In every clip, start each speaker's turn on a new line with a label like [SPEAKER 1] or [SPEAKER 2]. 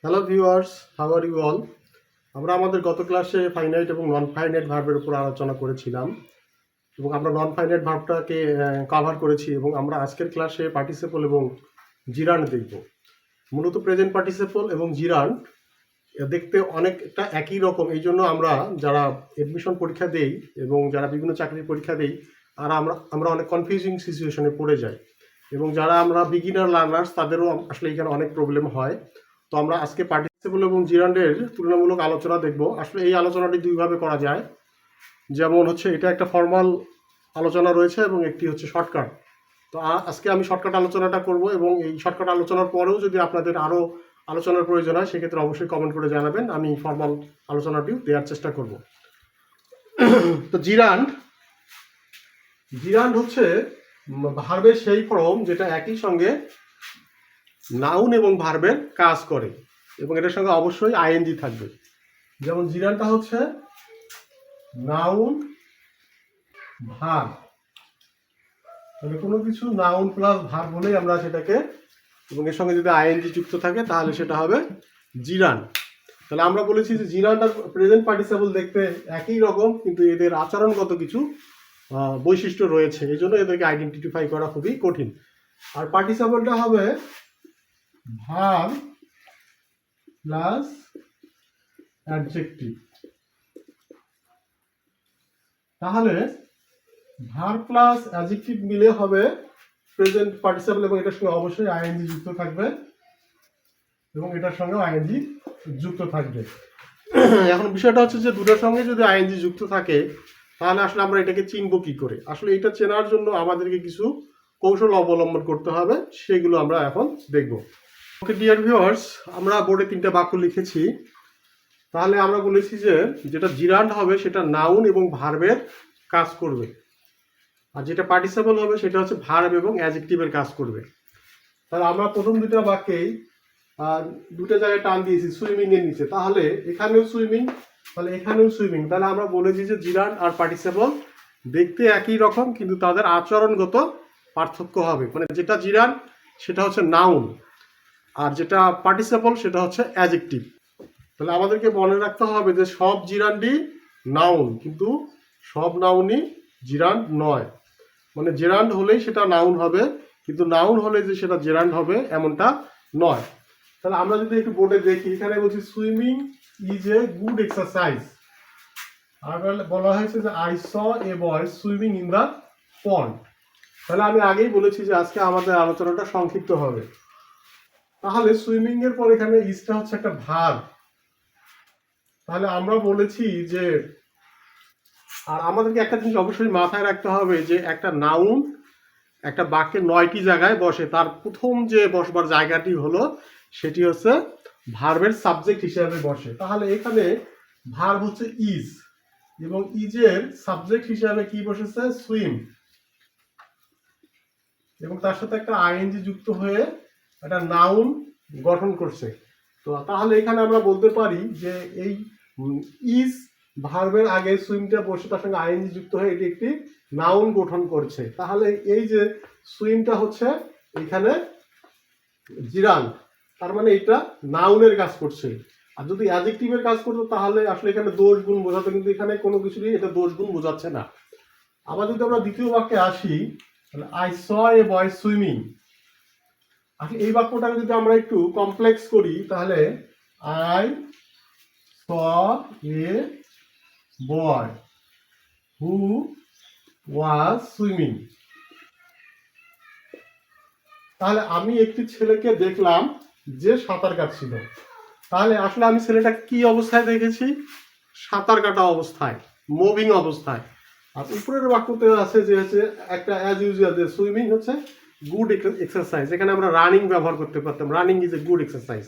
[SPEAKER 1] Hello viewers, how are you all? আমরা আমাদের গত ক্লাসে ফাইনাইট এবং নন ফাইনাইট ভার্বের উপর আলোচনা করেছিলাম এবং আমরা নন ফাইনাইট ভার্বটাকে কভার করেছি এবং আমরা আজকের ক্লাসে পার্টিসিপল এবং জিরান্ড দেখব। মূলত প্রেজেন্ট পার্টিসিপল এবং জিরান্ড দেখতে অনেকটা একই রকম, এই জন্য আমরা যারা এডমিশন পরীক্ষা দেই এবং যারা বিভিন্ন চাকরির পরীক্ষা দেই আর আমরা অনেক কনফিউজিং সিচুয়েশনে পড়ে যাই এবং যারা আমরা বিগিনার লার্নার্স তাদেরও আসলে এখানে অনেক প্রবলেম হয়। তো আমরা আজকে পার্টিসিপল এবং জিরান্ডের তুলনামূলক আলোচনা দেখব। আসলে এই আলোচনাটি দুইভাবে করা যায়, যেমন হচ্ছে এটা একটা ফর্মাল আলোচনা রয়েছে এবং একটি হচ্ছে শর্টকাট। তো আজকে আমি শর্টকাট আলোচনাটা করব এবং এই শর্টকাট আলোচনার পরেও যদি আপনাদের আরও আলোচনার প্রয়োজন হয় সেক্ষেত্রে অবশ্যই কমেন্ট করে জানাবেন, আমি ফর্মাল আলোচনাটিও দেওয়ার চেষ্টা করব। তো জিরান্ড জিরান্ড হচ্ছে ভার্বের সেই ফর্ম যেটা একই সঙ্গে নাউন এবং ভার্বের কাজ করে এবং এটার সঙ্গে অবশ্যই আইএনজি থাকবে। যেমন জিরান্ডটা হচ্ছে নাউন ভার্ব, তাহলে কোনো কিছু নাউন প্লাস ভার্ব বলেই আমরা সেটাকে, এবং এর সঙ্গে যদি আইএনজি যুক্ত থাকে তাহলে সেটা হবে জিরান্ড। তাহলে আমরা বলেছি যে জিরান্ড আর প্রেজেন্ট পার্টিসিপল দেখতে একই রকম, কিন্তু এদের আচরণগত কিছু বৈশিষ্ট্য রয়েছে, এই জন্য এদেরকে আইডেন্টিফাই করা খুবই কঠিন। আর পার্টিসিপলটা হবে ভার্ব প্লাস অ্যাডজেক্টিভ। তাহলে ভার্ব প্লাস অ্যাডজেক্টিভ মিলে হবে প্রেজেন্ট পার্টিসিপল এবং এটার সঙ্গে অবশ্যই আইএনজি যুক্ত থাকবে এবং এটার সঙ্গেও আইএনজি যুক্ত থাকবে। এখন বিষয়টা হচ্ছে যে দুটোর সঙ্গে যদি আইএনজি যুক্ত থাকে তাহলে আসলে আমরা এটাকে চিনবো কি করে? আসলে এটা চেনার জন্য আমাদেরকে কিছু কৌশল অবলম্বন করতে হবে, সেগুলো আমরা এখন দেখব। ওকে ডিয়ার ভিউয়ার্স, আমরা বোর্ডে 3টা বাক্য লিখেছি। তাহলে আমরা বলেছি যে যেটা জিরান্ড হবে সেটা নাউন এবং ভার্বের কাজ করবে, আর যেটা পার্টিসিপল হবে সেটা হচ্ছে ভার্ব এবং অ্যাডজেক্টিভের কাজ করবে। তাহলে আমরা প্রথম দুটো বাক্যেই দুটো জায়গায় টান দিয়েছি সুইমিং এর নিচে, তাহলে এখানেও সুইমিং, তাহলে এখানেও সুইমিং। তাহলে আমরা বলেছি যে জিরান্ড আর পার্টিসিপল দেখতে একই রকম, কিন্তু তাদের আচরণগত পার্থক্য হবে। মানে যেটা জিরান্ড সেটা হচ্ছে নাউন আর যেটা পার্টিসিপল সেটা হচ্ছে অ্যাডজেক্টিভ। তাহলে আমাদেরকে মনে রাখতে হবে যে সব জিরান্ডই নাউন, কিন্তু সব নাউনই জিরান্ড নয়। মানে জেরান্ড হলেই সেটা নাউন হবে, কিন্তু নাউন হলে যে সেটা জেরান্ড হবে এমনটা নয়। তাহলে আমরা যদি একটু বোর্ডে দেখি, এখানে বলছি swimming is a good exercise, আর বলা হয়েছে যে I saw a boy swimming in the pond. তাহলে আমি আগেই বলেছি যে আজকে আমাদের আলোচনাটা সংক্ষিপ্ত হবে। তাহলে সুইমিং এর পর এখানে ইজটা হচ্ছে একটা ভার্ব। তাহলে আমরা বলেছি যে, আর আমাদেরকে একটা জিনিস অবশ্যই মাথায় রাখতে হবে যে একটা নাউন একটা বাক্যের 9টি জায়গায় বসে, তার প্রথম যে বসবার জায়গাটি হলো সেটি হচ্ছে ভার্বের সাবজেক্ট হিসেবে বসে। তাহলে এখানে ভার্ব হচ্ছে ইজ এবং ইজের সাবজেক্ট হিসেবে কি বসেছে? সুইম, এবং তার সাথে একটা আইএনজি যুক্ত হয়ে একটা নাউন গঠন করছে। তো তাহলে এখানে আমরা বলতে পারি যে এই ইজ ভার্বের আগে সুইমটা বসে তার সঙ্গে আইএনজি যুক্ত হয়ে এটি একটি নাউন গঠন করছে। তাহলে এই যে সুইমটা হচ্ছে এখানে জিরান্ড, তার মানে এটা নাউনের কাজ করছে। আর যদি অ্যাডজেক্টিভের কাজ করতো তাহলে আসলে এখানে দোষ গুণ বোঝাতো, কিন্তু এখানে কোনো কিছুরই এটা দোষ গুণ বোঝাচ্ছে না। আবার যদি আমরা দ্বিতীয় বাক্যে আসি, তাহলে I saw a boy swimming. আসলে এই বাক্যটাকে যদি আমরা একটু কমপ্লেক্স করি তাহলে I saw a boy who was swimming. তাহলে আমি একটি ছেলেকে দেখলাম যে সাঁতার কাটছিল। তাহলে আসলে আমি ছেলেটা কি অবস্থায় দেখেছি? সাঁতার কাটা অবস্থায়, মুভিং অবস্থায়। আর উপরের বাক্যতে আছে যে হচ্ছে একটা অ্যাজ ইউজুয়াল যে সুইমিং হচ্ছে গুড এক্সারসাইজ। এখানে আমরা রানিং ব্যবহার করতে পারতাম, running is a good exercise.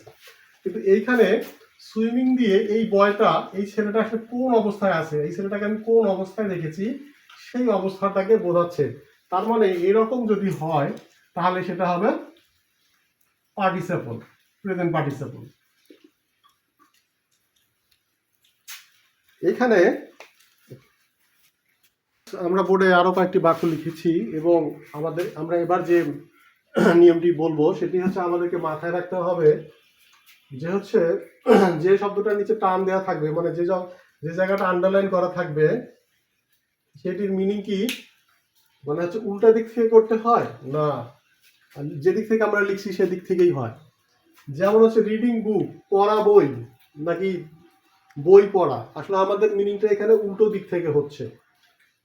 [SPEAKER 1] কিন্তু এইখানে সুইমিং দিয়ে এই বয়টা, এই ছেলেটা আসলে কোন অবস্থায় আছে, এই ছেলেটাকে আমি কোন অবস্থায় দেখেছি সেই অবস্থাটাকে বোঝাচ্ছে। তার মানে এরকম যদি হয় তাহলে সেটা হবে পার্টিসিপল, প্রেজেন্ট পার্টিসিপল। এখানে আমরা বোর্ডে আরো কয়েকটি বাক্য লিখেছি এবং আমরা এবার যে নিয়মটি বলবো সেটি হচ্ছে আমাদেরকে মাথায় রাখতে হবে যে হচ্ছে যে শব্দটার নিচে টান দেওয়া থাকবে, মানে যে জায়গাটা আন্ডারলাইন করা থাকবে সেটির মিনিং কি, মানে হচ্ছে উল্টা দিক থেকে করতে হয় না, যেদিক থেকে আমরা লিখছি সেদিক থেকেই হয়। যেমন হচ্ছে রিডিং বুক, পড়া বই, নাকি বই পড়া, আসলে আমাদের মিনিংটা এখানে উল্টো দিক থেকে হচ্ছে।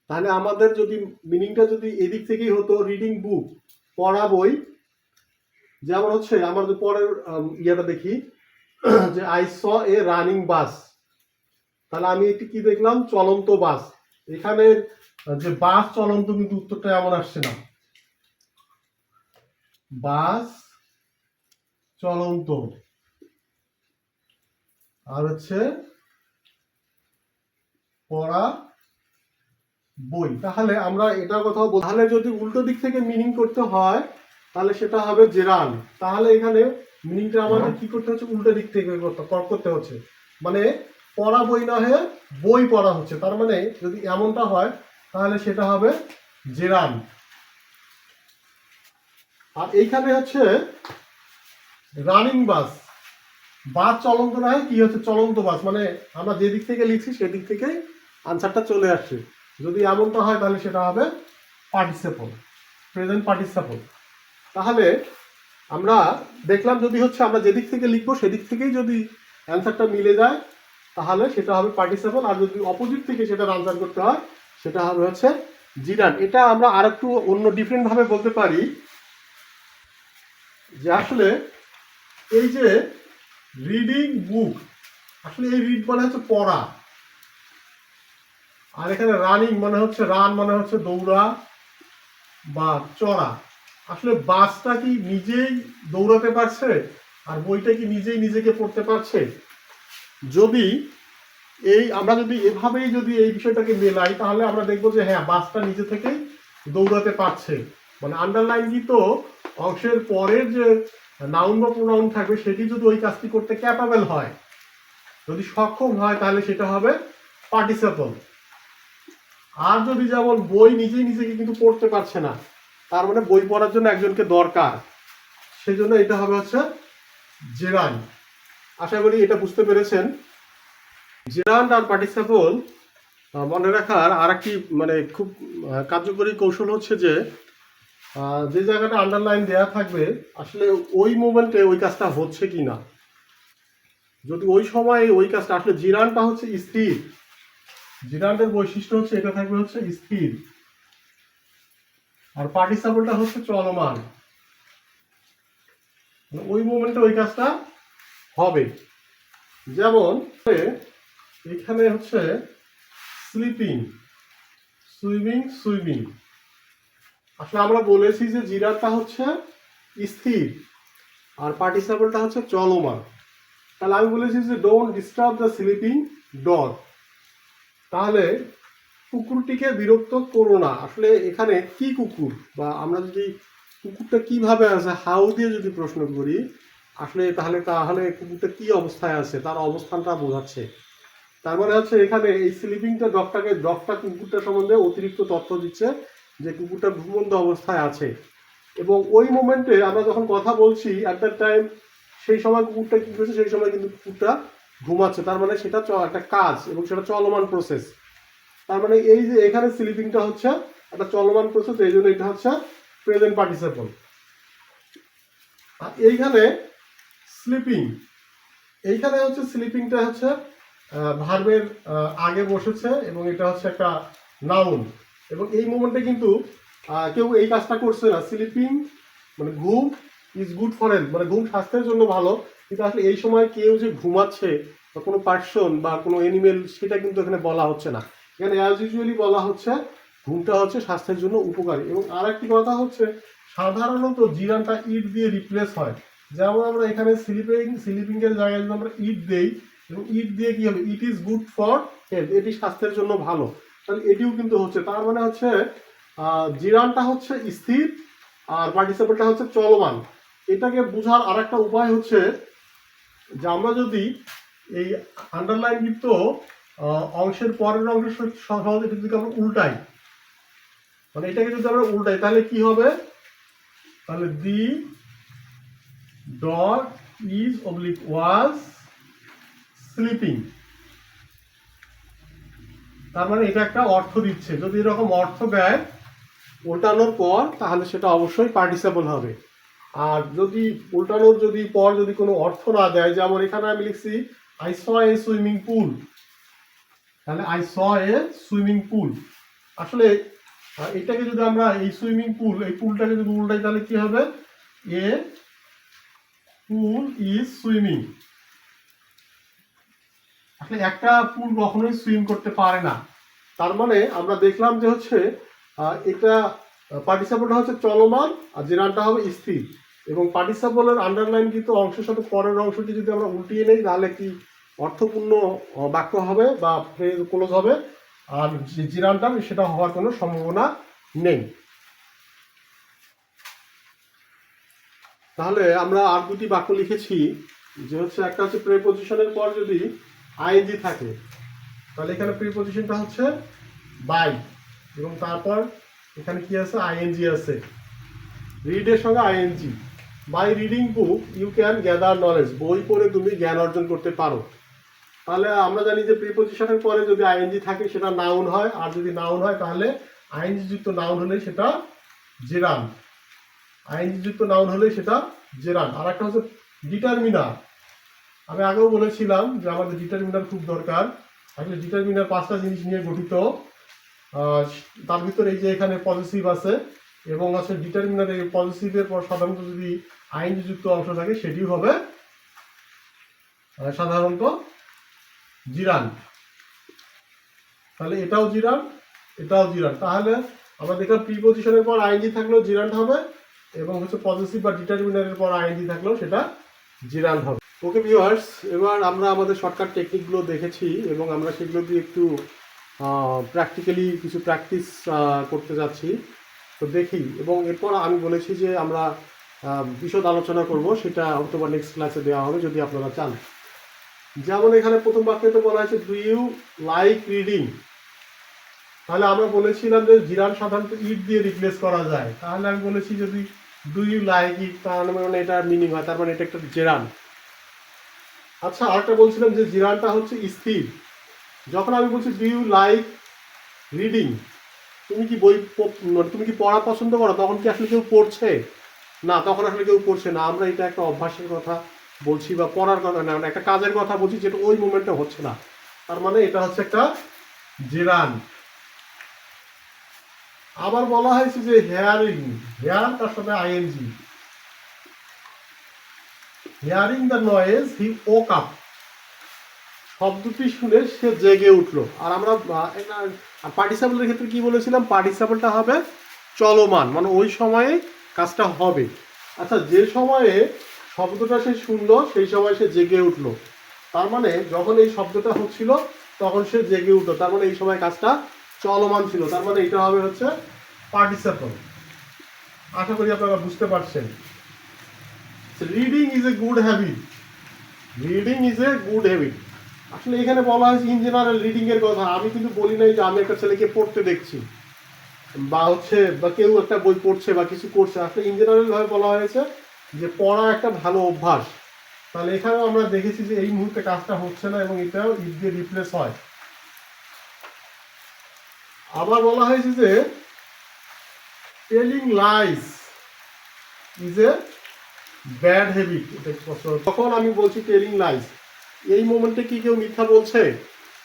[SPEAKER 1] তাহলে আমাদের যদি মিনিংটা যদি এদিক থেকেই হতো রিডিং বুক, পড়া বই, যেমন হচ্ছে আমরা যদি পরের ইয়েটা দেখি যে I saw A running bus, তাহলে আমি এটি কি দেখলাম, চলন্ত বাস। এখানে যে বাস চলন্ত, কিন্তু উত্তরটা এমন আসছে না, বাস চলন্ত, আর হচ্ছে পড়া বই। তাহলে আমরা এটা কোথাও তাহলে যদি উল্টো দিক থেকে মিনিং করতে হয় তাহলে সেটা হবে জেরান। তাহলে এখানে মিনিংটা আমাদের কি করতে হচ্ছে, উল্টো দিক থেকে করতে হচ্ছে, মানে পড়া বই না হয়ে বই পড়া হচ্ছে। তার মানে যদি এমনটা হয় তাহলে সেটা হবে জেরান। আর এইখানে হচ্ছে রানিং বাস, বাস চলন্ত না হয় কি হচ্ছে, চলন্ত বাস, মানে আমরা যে দিক থেকে লিখছি সেদিক থেকেই আনসারটা চলে আসছে। যদি এমনটা হয় তাহলে সেটা হবে পার্টিসিপল, প্রেজেন্ট পার্টিসিপল। তাহলে আমরা দেখলাম যদি হচ্ছে আমরা যেদিক থেকে লিখবো সেদিক থেকেই যদি অ্যান্সারটা মিলে যায় তাহলে সেটা হবে পার্টিসিপল, আর যদি অপোজিট থেকে সেটা আনসার করতে হয় সেটা হবে হচ্ছে জিরান। এটা আমরা আর একটু অন্য ডিফারেন্ট ভাবে বলতে পারি যে আসলে এই যে রিডিং বুক, আসলে এই রিড মানে হচ্ছে পড়া, আর এখানে রানিং মানে হচ্ছে রান মানে হচ্ছে দৌড়া বা চড়া। আসলে বাসটা কি নিজেই দৌড়াতে পারছে আর বইটা কি নিজেই নিজেকে পড়তে পারছে? যদি আমরা যদি এভাবেই যদি এই বিষয়টাকে মেলাই তাহলে আমরা দেখবো যে হ্যাঁ, বাসটা নিজে থেকেই দৌড়াতে পারছে। মানে আন্ডারলাইনকৃত অংশের পরের যে নাউন বা প্রোনাউন থাকবে সেটি যদি ওই কাজটি করতে ক্যাপাবল হয়, যদি সক্ষম হয়, তাহলে সেটা হবে পার্টিসিপল। আর যদি যেমন বই নিজেই নিজেকে কিন্তু পড়তে পারছে না, তার মানে বই পড়ার জন্য একজনকে দরকার, সেজন্য এটা হবে হচ্ছে জেরান্ড। আশা করি এটা বুঝতে পেরেছেন। জেরান্ড আর পার্টিসিপল মনে রাখার আর একটি মানে খুব কার্যকরী কৌশল হচ্ছে যে যে জায়গাটা আন্ডারলাইন দেওয়া থাকবে আসলে ওই মোমেন্টে ওই কাজটা হচ্ছে কি না। যদি ওই সময়ে ওই কাজটা, আসলে জিরানটা হচ্ছে স্থির, জিরান্ডের বৈশিষ্ট্য হচ্ছে এটা থাকবে হচ্ছে স্থির, আর পার্টিসিপলটা হচ্ছে চলমান, ওই মোমেন্টে ওই কাজটা হবে। যেমন এখানে হচ্ছে স্লিপিং, সুইমিং, সুইমিং, আসলে আমরা বলেছি যে জিরানটা হচ্ছে স্থির আর পার্টিসিপলটা হচ্ছে চলমান। তাহলে আমি বলেছি যে don't disturb the sleeping dog, তাহলে কুকুরটিকে বিরক্ত করো না। আসলে এখানে কি কুকুর, বা আমরা যদি কুকুরটা কিভাবে আছে হাউ দিয়ে যদি প্রশ্ন করি আসলে তাহলে কুকুরটা কি অবস্থায় আছে তার অবস্থানটা বোঝাচ্ছে। তার মানে হচ্ছে এখানে এই স্লিপিংটা ডগটা কুকুরটা সম্বন্ধে অতিরিক্ত তথ্য দিচ্ছে যে কুকুরটা ঘুমন্ত অবস্থায় আছে, এবং ওই মোমেন্টে আমরা যখন কথা বলছি অ্যাট দ্যাট টাইম সেই সময় কুকুরটা কি করছে, সেই সময় কিন্তু কুকুরটা ঘুমাচ্ছে। তার মানে সেটা একটা কাজ এবং সেটা চলমান প্রসেস। তার মানে এই যে এখানে স্লিপিংটা হচ্ছে একটা চলমান প্রসেস, এই জন্য এটা হচ্ছে প্রেজেন্ট পার্টিসিপল। আর এইখানে স্লিপিং, এইখানে হচ্ছে স্লিপিংটা হচ্ছে ভার্বের আগে বসেছে এবং এটা হচ্ছে একটা নাউন, এবং এই মোমেন্টে কিন্তু কেউ এই কাজটা করছে না। স্লিপিং মানে ঘুম ইজ গুড ফর হেলথ, মানে ঘুম স্বাস্থ্যের জন্য ভালো, কিন্তু আসলে এই সময় কেউ যে ঘুমাচ্ছে বা কোনো পার্সন বা কোনো এনিমেল সেটা কিন্তু এখানে বলা হচ্ছে না। এখানে অ্যাজ ইউজুয়ালি বলা হচ্ছে ঘুমটা হচ্ছে স্বাস্থ্যের জন্য উপকারী। এবং আর একটি কথা হচ্ছে সাধারণত জিরানটা ইট দিয়ে রিপ্লেস হয়। যেমন আমরা এখানে স্লিপিং এর জায়গায় যদি আমরা ইট দেই এবং ইট দিয়ে কি হবে, it is good for health, এটি স্বাস্থ্যের জন্য ভালো, তাহলে এটিও কিন্তু হচ্ছে। তার মানে হচ্ছে জিরানটা হচ্ছে স্থির আর পার্টিসিপলটা হচ্ছে চলমান। এটাকে বোঝার আর একটা উপায় হচ্ছে যে আমরা যদি এই আন্ডারলাইনযুক্ত অংশের পরের অংশ সহজে যদি আমরা উল্টাই, মানে এটাকে যদি আমরা উল্টাই তাহলে কি হবে, তাহলে দি dog is oblique was sleeping. তার মানে এটা একটা অর্থ দিচ্ছে। যদি এরকম অর্থ দেয় উল্টানোর পর তাহলে সেটা অবশ্যই পার্টিসিপল হবে। আর যদি উল্টানোর যদি পর যদি কোনো অর্থ না দেয়, যেমন এখানে আমি লিখছি I saw A swimming pool, তাহলে I saw A swimming pool. আসলে এটাকে যদি আমরা এই সুইমিং পুল, এই পুলটাকে যদি উল্টাই তাহলে কি হবে? এ পুল ইজ সুইমিং। আসলে একটা পুল কখনোই সুইম করতে পারে না। তার মানে আমরা দেখলাম যে হচ্ছে এটা পার্টিসিপলটা হচ্ছে চলমান আর জিরানটা হবে স্থির। এবং পার্টিসিপলের আন্ডারলাইন কিন্তু অংশের সাথে পরের অংশটি যদি আমরা উল্টিয়ে নেই তাহলে কি অর্থপূর্ণ বাক্য হবে বা ফ্রেজ ক্লোজ হবে, আর যে জিরানটা সেটা হওয়ার কোনো সম্ভাবনা নেই। তাহলে আমরা আর দুটি বাক্য লিখেছি, যে হচ্ছে একটা হচ্ছে প্রিপজিশনের পর যদি আইএনজি থাকে তাহলে এখানে প্রিপজিশনটা হচ্ছে বাই, এবং তারপর এখানে কি আছে? আইএনজি আছে। রিডের সঙ্গে I N G. By reading book you can gather knowledge, বই পড়ে তুমি জ্ঞান অর্জন করতে পারো। তাহলে আমরা জানি যে প্রিপজিশনের পরে যদি আইএনজি থাকে সেটা নাউন হয়, আর যদি নাউন হয় তাহলে আইএনজি যুক্ত নাউন হলে সেটা জেরান। আইএনজি যুক্ত নাউন হলে সেটা জেরান। আর একটা হচ্ছে ডিটারমিনার। আমি আগেও বলেছিলাম যে আমাদের ডিটারমিনার খুব দরকার। আসলে ডিটারমিনার 5টা জিনিস নিয়ে গঠিত। তার ভিতরে এই যে এখানে পজিটিভ আছে, এবং আছে ডিটারমিনার। এই পজিটিভের পর সাধারণত যদি আইএনজি যুক্ত অংশ থাকে সেটি হবে সাধারণত জিরান। তাহলে এটাও জিরান, এটাও জিরান। তাহলে আমরা দেখলাম প্রিপজিশনের পর আইএনজি থাকলেও জিরান হবে, এবং হচ্ছে পজিটিভ বা ডিটারমিনারের পর আইএনজি থাকলেও সেটা জিরান হবে। ওকে ভিউয়ার্স, এবার আমরা আমাদের শর্টকাট টেকনিকগুলো দেখেছি এবং আমরা সেগুলো দিয়ে একটু প্র্যাকটিক্যালি কিছু প্র্যাকটিস করতে যাচ্ছি। তো দেখি, এবং এরপর আমি বলেছি যে আমরা বিশদ আলোচনা করব, সেটা হয়তো বা নেক্সট ক্লাসে দেওয়া হবে যদি আপনারা চান। যেমন এখানে প্রথম বাক্যে তো বলা হয়েছে ডু ইউ লাইক রিডিং। তাহলে আমরা বলেছিলাম যে জিরান সাধারণত ইট দিয়ে রিপ্লেস করা যায়। তাহলে আমি বলেছি যদি ডু ইউ লাইক ইট, তার মানে এটা মিনিং হয়, তার মানে এটা একটা জেরান। আচ্ছা, আরেকটা বলছিলাম যে জিরানটা হচ্ছে স্থির। যখন আমি বলছি ডু ইউ লাইক রিডিং, তুমি কি তুমি কি পড়া পছন্দ করো, তখন কি আসলে কেউ পড়ছে? না, তখন আসলে কেউ পড়ছে না। আমরা এটা একটা অভ্যাসের কথা বলছি বা পড়ার কথা না, একটা কাজের কথা বলছি যেটা ওই মোমেন্টে হচ্ছে না। তার মানে এটা হচ্ছে একটা জেরান। আবার বলা হয়েছে যে হেয়ারিং, হেয়ার তার সাথে I N G. Hearing the noise he woke up, শব্দটি শুনে সে জেগে উঠলো। আর আমরা পার্টিসিপলের ক্ষেত্রে কি বলেছিলাম? পার্টিসিপলটা হবে চলমান, মানে ওই সময়ে কাজটা হবে। আচ্ছা, যে সময়ে শব্দটা সে শুনলো সেই সময় সে জেগে উঠলো। তার মানে যখন এই শব্দটা হচ্ছিল তখন সে জেগে উঠলো, তার মানে এই সময় কাজটা চলমান ছিল। তার মানে এটা হবে হচ্ছে পার্টিসিপল। আশা করি আপনারা বুঝতে পারছেন। Reading is a good habit, reading is a good habit. আসলে এখানে বলা হয়েছে ইন জেনারেল রিডিং এর কথা। আমি কিন্তু বলি নাই যে আমি একটা ছেলেকে পড়তে দেখছি বা কেউ একটা বই পড়ছে বা কিছু করছে। আসলে ইন জেনারেল ভাবে বলা হয়েছে যে পড়া একটা ভালো অভ্যাস। তাহলে এখানেও আমরা দেখেছি যে এই মুহূর্তে কাজটা হচ্ছে না এবং এটাও ইট দিয়ে রিপ্লেস হয়। আবার বলা হয়েছে যে telling lines is a bad habit. তখন আমি বলছি টেলিং লাইস, এই মোমেন্টে কি কেউ মিথ্যা বলছে?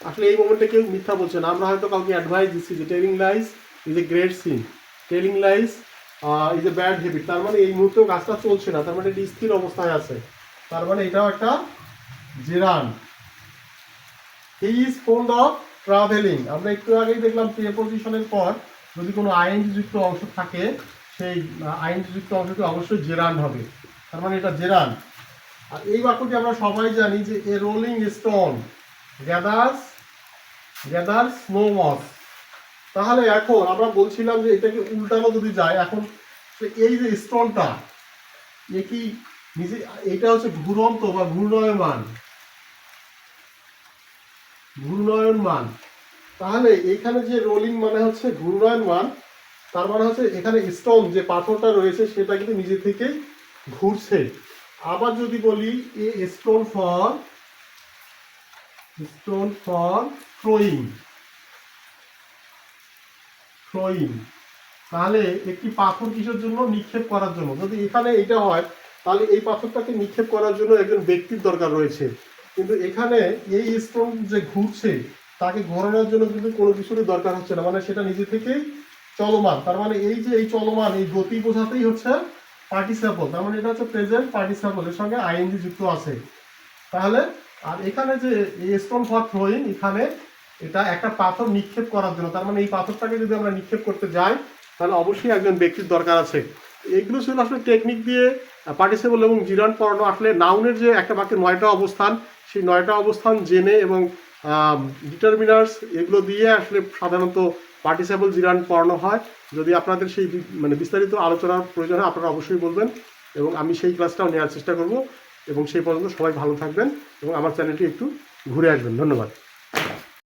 [SPEAKER 1] আসলে এই মোমেন্টে কেউ মিথ্যা বলছে না। আমরা হয়তো কাউকে অ্যাডভাইস দিচ্ছি যে telling lines is a great sin, telling lines is a bad habit. তার মানে এই মুহূর্তেও কাজটা চলছে না, তার মানে এটি স্থির অবস্থায় আছে। তার মানে এটাও একটা gerund. He is fond of travelling. আমরা একটু আগেই দেখলাম প্রিপজিশনের পর যদি কোনো আইএনজি যুক্ত অংশ থাকে সেই আইএনজি যুক্ত অংশটি অবশ্যই জেরান হবে। তার মানে এটা জেরান। আর এই বাক্যটি আমরা সবাই জানি যে a rolling stone gathers no moss. তাহলে এখন আমরা বলছিলাম যে এটাকে উল্টানো যদি যায়, এখন এই যে স্টোনটা এ কি নিজে, এটা হচ্ছে ঘুরন্ত বা ঘূর্ণয়মান। তাহলে এখানে যে রোলিং মানে হচ্ছে ঘূর্ণয়মান, তার মানে হচ্ছে এখানে স্টোন যে পাথরটা রয়েছে সেটা কিন্তু নিজে থেকেই ঘুরছে। আবার যদি বলি এ স্টোন ফর থ্রোয়িং, তাহলে একটি পাথর কিসের জন্য? নিক্ষেপ করার জন্য। যদি এখানে এটা হয় তাহলে এই পাথরটাকে নিক্ষেপ করার জন্য একজন ব্যক্তির দরকার রয়েছে, কিন্তু এখানে এই স্টোন যে ঘুরছে তাকে ঘোরানোর জন্য কিন্তু কোনো কিছুরই দরকার হচ্ছে না, মানে সেটা নিজে থেকেই চলমান। তার মানে এই যে এই চলমান এই গতি বোঝাতেই হচ্ছে পার্টিসিপল, তার মানে এটা হচ্ছে প্রেজেন্ট পার্টিসিপল, এর সঙ্গে আইএনজি যুক্ত আছে। তাহলে আর এখানে যে স্টোন ফর থ্রোয়িং, এখানে এটা একটা পাথর নিক্ষেপ করার জন্য, তার মানে এই পাথরটাকে যদি আমরা নিক্ষেপ করতে যাই তাহলে অবশ্যই একজন ব্যক্তির দরকার আছে। এগুলো ছিল আসলে টেকনিক দিয়ে পার্টিসিপল এবং জিরান্ড পড়ানো। আসলে নাউনের যে একটা বাক্যের 9টা অবস্থান, সেই 9টা অবস্থান জেনে এবং ডিটারমিনার্স এগুলো দিয়ে আসলে সাধারণত পার্টিসিপল জিরান্ড পড়ানো হয়। যদি আপনাদের সেই মানে বিস্তারিত আলোচনার প্রয়োজন হয় আপনারা অবশ্যই বলবেন, এবং আমি সেই ক্লাসটাও নেওয়ার চেষ্টা করব। এবং সেই পর্যন্ত সবাই ভালো থাকবেন এবং আমার চ্যানেলটি একটু ঘুরে আসবেন। ধন্যবাদ।